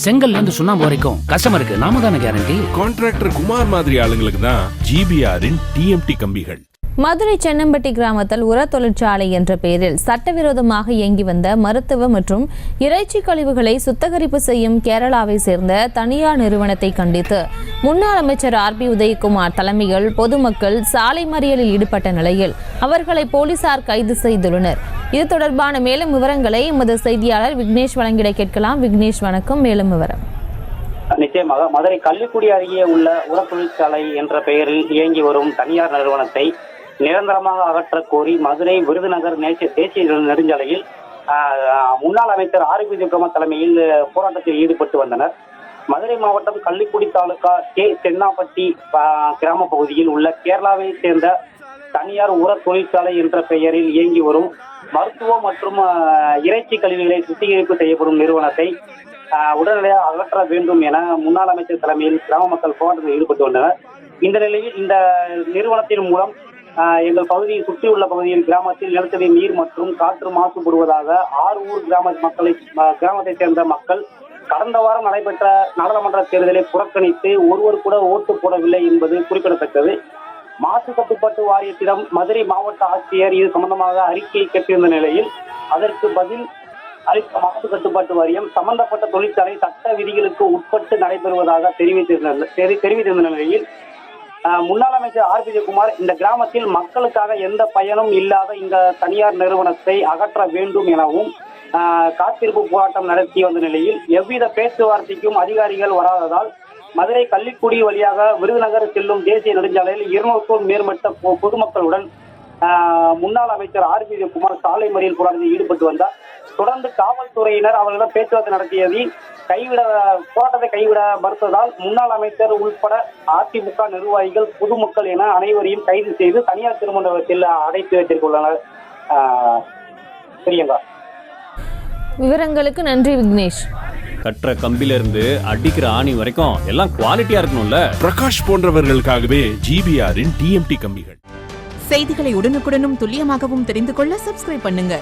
செங்கல்ல இருந்து சுண்ணாம்பு வரைக்கும் கஸ்டமருக்கு நாம தானே கேரண்டி. கான்ட்ராக்டர் குமார் மாதிரி ஆளுங்களுக்கு தான் ஜிபிஆரின் டிஎம்டி கம்பிகள். மதுரை சென்னம்பட்டி கிராமத்தில் உர தொழிற்சாலை என்ற பெயரில் சட்டவிரோதமாக இயங்கி வந்த மருத்துவ மற்றும் இறைச்சி கழிவுகளை சுத்திகரிப்பு செய்யும் கேரளாவை சேர்ந்த தனியார் நிறுவனத்தை கண்டித்து முன்னாள் அமைச்சர் RB உதயகுமார் தலைமையில் பொதுமக்கள் சாலை மறியலில் ஈடுபட்ட நிலையில் அவர்களை போலீசார் கைது செய்துள்ளனர். இது தொடர்பான மேலும் விவரங்களை எமது செய்தியாளர் விக்னேஷ் வழங்கிட கேட்கலாம். விக்னேஷ் வணக்கம், மேலும் விவரம். நிச்சயமாக மதுரை கள்ளிக்குடி அருகே உள்ள உர தொழிற்சாலை என்ற பெயரில் இயங்கி வரும் தனியார் நிறுவனத்தை நிரந்தரமாக அகற்றக் கோரி மதுரை விருதுநகர் தேசிய நெடுஞ்சாலையில் முன்னாள் அமைச்சர் RB உதயகுமார் தலைமையில் போராட்டத்தில் ஈடுபட்டு வந்தனர். மதுரை மாவட்டம் கள்ளிக்குடி தாலுகா சென்னாப்பட்டி கிராம பகுதியில் உள்ள கேரளாவை சேர்ந்த தனியார் உர தொழிற்சாலை என்ற பெயரில் இயங்கி வரும் மருத்துவ மற்றும் இறைச்சி கழிவுகளை சுத்திகரிப்பு செய்யப்படும் நிறுவனத்தை உடனடியாக அகற்ற வேண்டும் என முன்னாள் அமைச்சர் தலைமையில் கிராம மக்கள் போராட்டத்தில் ஈடுபட்டு வந்தனர். இந்த நிலையில் இந்த நிறுவனத்தின் மூலம் எங்கள் பகுதியை சுற்றியுள்ள பகுதியில் கிராமத்தில் நிலத்தடி நீர் மற்றும் காற்று மாசுபடுவதாக 6 ஊர் கிராமத்தை சேர்ந்த மக்கள் கடந்த வாரம் நடைபெற்ற நாடாளுமன்ற தேர்தலை புறக்கணித்து ஒருவர் கூட ஓட்டு போடவில்லை என்பது குறிப்பிடத்தக்கது. மாசு கட்டுப்பாட்டு வாரியத்திடம் மதுரை மாவட்ட ஆட்சியர் இது சம்பந்தமாக அறிக்கை கேட்டிருந்த நிலையில் அதற்கு பதில் அளித்த மாசு கட்டுப்பாட்டு வாரியம் சம்பந்தப்பட்ட தொழிற்சாலை சட்ட விதிகளுக்கு உட்பட்டு நடைபெறுவதாக தெரிவித்திருந்த நிலையில் முன்னாள் அமைச்சர் RB உதயகுமார் இந்த கிராமத்தில் மக்களுக்காக எந்த பயனும் இல்லாத இந்த தனியார் நிறுவனத்தை அகற்ற வேண்டும் எனவும் காத்திருப்பு போராட்டம் நடத்தி வந்த நிலையில் எவ்வித பேச்சுவார்த்தைக்கும் அதிகாரிகள் வராததால் மதுரை கள்ளிக்குடி வழியாக விருதுநகர் செல்லும் தேசிய நெடுஞ்சாலையில் 200க்கும் மேற்பட்ட பொதுமக்களுடன் முன்னாள் அமைச்சர் RB உதயகுமார் சாலை மறியல் போராட்டத்தில் ஈடுபட்டு வந்தார். தொடர்ந்து காவல்துறையினர் அவர்களிடம் பேச்சுவார்த்தை நடத்தியதில் போராட்டத்தை கைவிட மறுத்ததால் முன்னாள் அமைச்சர் உள்பட அதிமுக நிர்வாகிகள் பொதுமக்கள் என அனைவரையும் கைது செய்து தனியார் திருமணத்தில் அடைத்து வைத்திருந்துள்ளனர். பிரியங்கா, விவரங்களுக்கு நன்றி விக்னேஷ். கற்ற கம்பில இருந்து அடிக்கிற ஆணி வரைக்கும் எல்லாம் குவாலிட்டியா இருக்கணும்ல. பிரகாஷ் போன்றவர்களுக்காகவே ஜிபிஆரின் டிஎம்டி கம்பிகள். செய்திகளை உடனுக்குடனும் துல்லியமாகவும் தெரிந்து கொள்ள சப்ஸ்கிரைப் பண்ணுங்க.